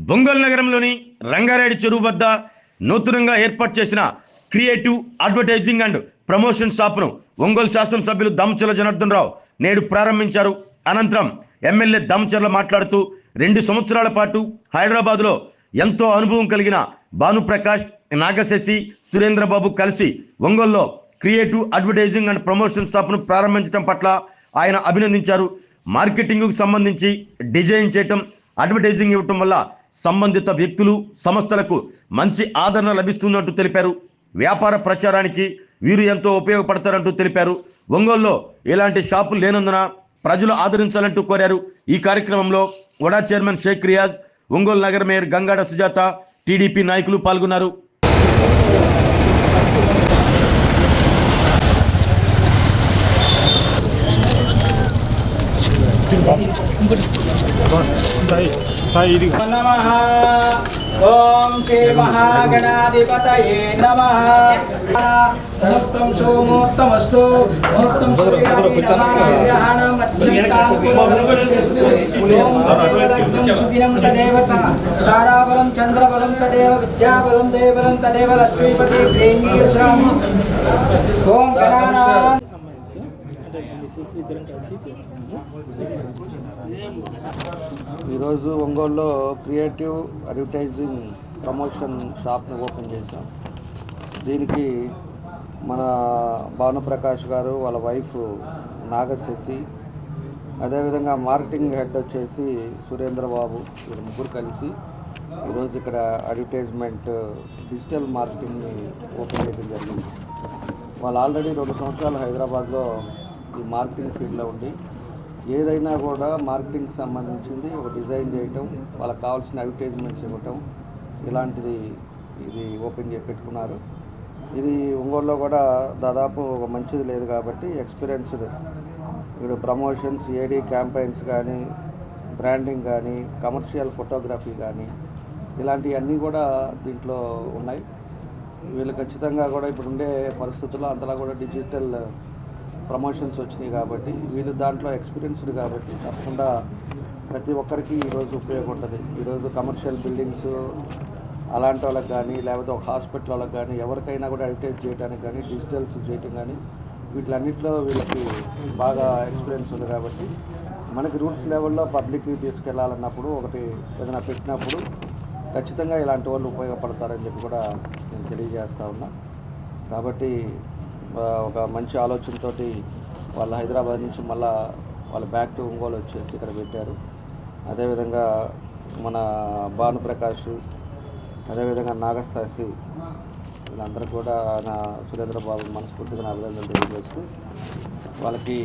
బొంగోలు నగరంలోని రంగారెడ్డి చెరువు వద్ద నూతనంగా ఏర్పాటు చేసిన క్రియేటివ్ అడ్వర్టైజింగ్ అండ్ ప్రమోషన్ షాప్ను ఒంగోలు శాసనసభ్యులు దామచర్ల జనార్దన్ రావు నేడు ప్రారంభించారు. అనంతరం ఎమ్మెల్యే దామచర్ల మాట్లాడుతూ 2 సంవత్సరాల పాటు హైదరాబాద్లో ఎంతో అనుభవం కలిగిన భానుప్రకాష్, నాగశశి, సురేంద్రబాబు కలిసి ఒంగోలులో క్రియేటివ్ అడ్వర్టైజింగ్ అండ్ ప్రమోషన్ షాప్ను ప్రారంభించడం పట్ల ఆయన అభినందించారు. మార్కెటింగ్కు సంబంధించి డిజైన్ చేయటం, అడ్వర్టైజింగ్ ఇవ్వటం వల్ల సంబంధిత వ్యక్తులు, సంస్థలకు మంచి ఆదరణ లభిస్తుందంటూ తెలిపారు. వ్యాపార ప్రచారానికి వీరు ఎంతో ఉపయోగపడతారంటూ తెలిపారు. ఒంగోలులో ఇలాంటి షాపులు లేనందున ప్రజలు ఆదరించాలంటూ కోరారు. ఈ కార్యక్రమంలో వడా చైర్మన్ షేక్ రియాజ్, ఒంగోలు నగర మేయర్ గంగాడ సుజాత, టీడీపీ నాయకులు పాల్గొన్నారు. ఓం శ్రీ మహాగణాధిపతయే నమః. ముహూర్తం సుముహూర్తమస్తు. ముహూర్తం సూర్యగ్రహణం సుదినం తదేవత తారాబలం చంద్రబలం తదేవ విద్యాబలం దేవబలం తదేవ లక్ష్మీపతి ప్రేమీయసాం. ఓం గణానా ఈరోజు ఒంగోలులో క్రియేటివ్ అడ్వర్టైజింగ్ ప్రమోషన్ షాప్ని ఓపెన్ చేశాం. దీనికి మన భానుప్రకాష్ గారు, వాళ్ళ వైఫ్ నాగశశి, అదేవిధంగా మార్కెటింగ్ హెడ్ వచ్చేసి సురేంద్రబాబు, వీళ్ళు ముగ్గురు కలిసి ఈరోజు ఇక్కడ అడ్వర్టైజ్మెంట్ డిజిటల్ మార్కెటింగ్ని ఓపెన్ చేయడం జరిగింది. వాళ్ళు ఆల్రెడీ 2 సంవత్సరాలు హైదరాబాద్లో ఈ మార్కెటింగ్ ఫీల్డ్లో ఉండి ఏదైనా కూడా మార్కెటింగ్కి సంబంధించింది ఒక డిజైన్ చేయటం, వాళ్ళకి కావాల్సిన అడ్వర్టైజ్మెంట్స్ ఇవ్వటం, ఇలాంటిది ఇది ఓపెన్ చేసి పెట్టుకున్నారు. ఇది ఒంగోలులో కూడా దాదాపు ఒక మంచిది లేదు కాబట్టి ఎక్స్పీరియన్స్డ్ ఇప్పుడు ప్రమోషన్స్, ఏడీ క్యాంపెయిన్స్ కానీ, బ్రాండింగ్ కానీ, కమర్షియల్ ఫోటోగ్రఫీ కానీ ఇలాంటివన్నీ కూడా దీంట్లో ఉన్నాయి. వీళ్ళు ఖచ్చితంగా కూడా ఇప్పుడుండే పరిస్థితుల్లో అంతలా కూడా డిజిటల్ ప్రమోషన్స్ వచ్చినాయి కాబట్టి వీళ్ళు దాంట్లో ఎక్స్పీరియన్స్డ్ కాబట్టి తప్పకుండా ప్రతి ఒక్కరికి ఈరోజు ఉపయోగం ఉంటుంది. ఈరోజు కమర్షియల్ బిల్డింగ్స్ అలాంటి వాళ్ళకి కానీ, లేకపోతే ఒక హాస్పిటల్ వాళ్ళకి కానీ, ఎవరికైనా కూడా అడ్వర్టైజ్ చేయడానికి కానీ, డిజిటల్స్ చేయటం కానీ వీటిలన్నింటిలో వీళ్ళకి బాగా ఎక్స్పీరియన్స్ ఉంది కాబట్టి మనకి రూట్స్ లెవెల్లో పబ్లిక్కి తీసుకెళ్లాలన్నప్పుడు ఒకటి ఏదైనా పెట్టినప్పుడు ఖచ్చితంగా ఇలాంటి వాళ్ళు ఉపయోగపడతారని చెప్పి కూడా నేను తెలియజేస్తా ఉన్నా. కాబట్టి ఒక మంచి ఆలోచనతో వాళ్ళు హైదరాబాద్ నుంచి మళ్ళీ వాళ్ళు బ్యాక్ టు ఒంగోలు వచ్చేసి ఇక్కడ పెట్టారు. అదేవిధంగా మన భానుప్రకాష్, అదేవిధంగా నాగశశి, వీళ్ళందరికీ కూడా నా సురేంద్రబాబు మనస్ఫూర్తిగా అభినందనలు తెలియజేస్తూ వాళ్ళకి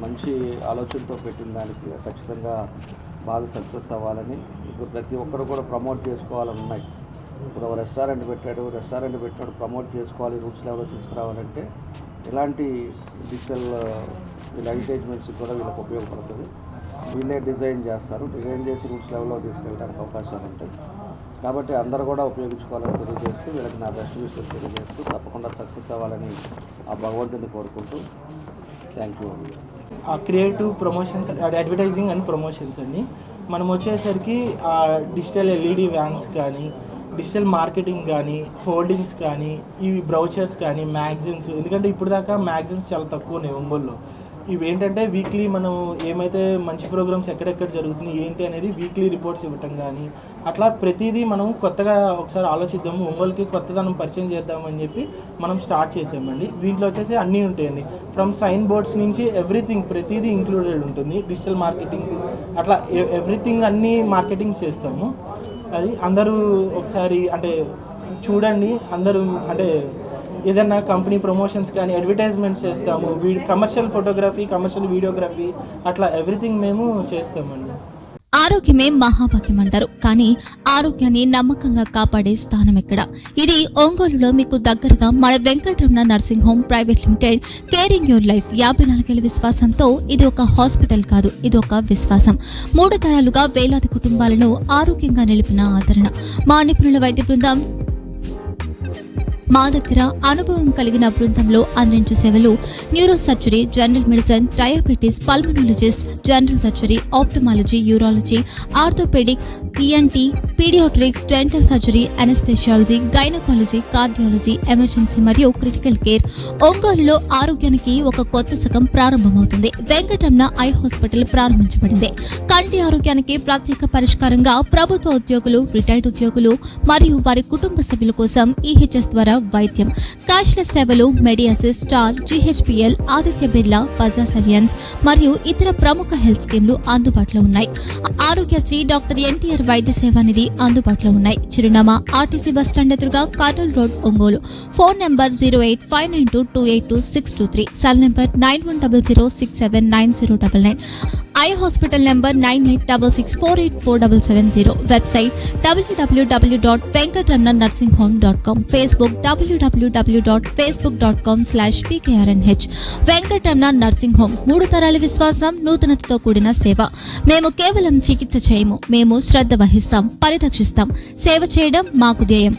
మంచి ఆలోచనతో పెట్టిన దానికి ఖచ్చితంగా బాగా సక్సెస్ అవ్వాలని, ఇప్పుడు ప్రతి ఒక్కరు కూడా ప్రమోట్ చేసుకోవాలని ఉన్నాయి. ఇప్పుడు ఒక రెస్టారెంట్ పెట్టినప్పుడు ప్రమోట్ చేసుకోవాలి, రూట్స్ లెవెల్లో తీసుకురావాలంటే ఇలాంటి డిజిటల్ వీళ్ళ అడ్వర్టైజ్మెంట్స్ కూడా వీళ్ళకి ఉపయోగపడుతుంది. వీళ్ళే డిజైన్ చేస్తారు, డిజైన్ చేసి రూట్స్ లెవెల్లో తీసుకెళ్ళడానికి అవకాశాలు ఉంటాయి. కాబట్టి అందరూ కూడా ఉపయోగించుకోవాలని తెలియజేస్తూ వీళ్ళకి నా బెస్ట్ విషయం తెలియజేస్తూ తప్పకుండా సక్సెస్ అవ్వాలని ఆ భగవంతుని కోరుకుంటూ thank you. Creative promotions, advertising and promotions అండి. మనం వచ్చేసరికి డిజిటల్ ఎల్ఈడి వ్యాన్స్ కానీ, డిజిటల్ మార్కెటింగ్ కానీ, హోర్డింగ్స్ కానీ, ఇవి బ్రౌచర్స్ కానీ, మ్యాగజైన్స్, ఎందుకంటే ఇప్పుడు దాకా మ్యాగజైన్స్ చాలా తక్కువ ఉన్నాయి ఒంగోలులో. ఇవి ఏంటంటే వీక్లీ మనం ఏమైతే మంచి ప్రోగ్రామ్స్ ఎక్కడెక్కడ జరుగుతున్నాయి ఏంటి అనేది వీక్లీ రిపోర్ట్స్ ఇవ్వటం కానీ, అట్లా ప్రతిదీ మనం కొత్తగా ఒకసారి ఆలోచిద్దాము, ఒంగోలుకి కొత్తదనం పరిచయం చేద్దామని చెప్పి మనం స్టార్ట్ చేసామండి. దీంట్లో వచ్చేసి అన్నీ ఉంటాయండి, ఫ్రమ్ సైన్ బోర్డ్స్ నుంచి ఎవ్రీథింగ్, ప్రతిదీ ఇంక్లూడెడ్ ఉంటుంది. డిజిటల్ మార్కెటింగ్ అట్లా ఎవ్రీథింగ్ అన్నీ మార్కెటింగ్ చేస్తాము. అది అందరూ ఒకసారి అంటే చూడండి. అందరూ అంటే ఏదైనా కంపెనీ ప్రమోషన్స్ కానీ, అడ్వర్టైజ్మెంట్స్ చేస్తాము, కమర్షియల్ ఫోటోగ్రఫీ, కమర్షియల్ వీడియోగ్రఫీ, అట్లా ఎవ్రీథింగ్ మేము చేస్తామండి. ఆరోగ్యమే మహాభాగ్యం అంటారు, కానీ ఆరోగ్యాన్ని నమ్మకంగా కాపాడే స్థానం ఎక్కడ? ఇది ఒంగోలులో మీకు దగ్గరగా మన Venkataramana nursing home private limited. Caring your life 54 ఏళ్ల విశ్వాసంతో ఇది ఒక హాస్పిటల్ కాదు, ఇది ఒక విశ్వాసం. 3 తరాలుగా వేలాది కుటుంబాలను ఆరోగ్యంగా నిలిపిన ఆదరణ. మా నిపుణుల వైద్య బృందం మా దగ్గర అనుభవం కలిగిన బృందంలో అందించే సేవలు neuro surgery, general medicine, diabetes, pulmonologist, general surgery, ophthalmology, urology, orthopaedic, ENT, paediatrics, dental surgery, anaesthesiology, gynaecology, cardiology, emergency మరియు క్రిటికల్ కేర్. ఒంగోలులో ఆరోగ్యానికి ఒక కొత్త శకం ప్రారంభమవుతుంది. వెంకటరమణ ఐ హాస్పిటల్ ప్రారంభించబడింది. కంటి ఆరోగ్యానికి ప్రత్యేక పరిష్కారంగా ప్రభుత్వ ఉద్యోగులు, రిటైర్డ్ ఉద్యోగులు మరియు వారి కుటుంబ సభ్యుల కోసం ఈహెచ్ఎస్ ద్వారా వైద్యం, క్యాష్లెస్ సేవలు, మెడియాసిస్, స్టార్, జీహెచ్పిఎల్, ఆదిత్య బిర్లా, బజాజ్ అలియన్స్ మరియు ఇతర ప్రముఖ హెల్త్ స్కీమ్లు అందుబాటులో ఉన్నాయి. ఆరోగ్యశ్రీ, డాక్టర్ ఎన్టీఆర్ వైద్య సేవా నిధి అందుబాటులో ఉన్నాయి. చిరునామా ఆర్టీసీ బస్టాండ్ ఎదురుగా, Kurnool road, Ongole. Phone number 08592282623, cell number 9100679099, eye hospital number 9866484770, website www.venkatramannursing.com, Facebook www.facebook.com/vkrnh. Venkataramana nursing home, 3 తరాల విశ్వాసం, నూతనతతో కూడిన సేవ. మేము కేవలం చికిత్స చేయము, మేము శ్రద్ధ వహిస్తాం, పరిరక్షిస్తాం. సేవ చేయడం మాకు ధ్యేయం.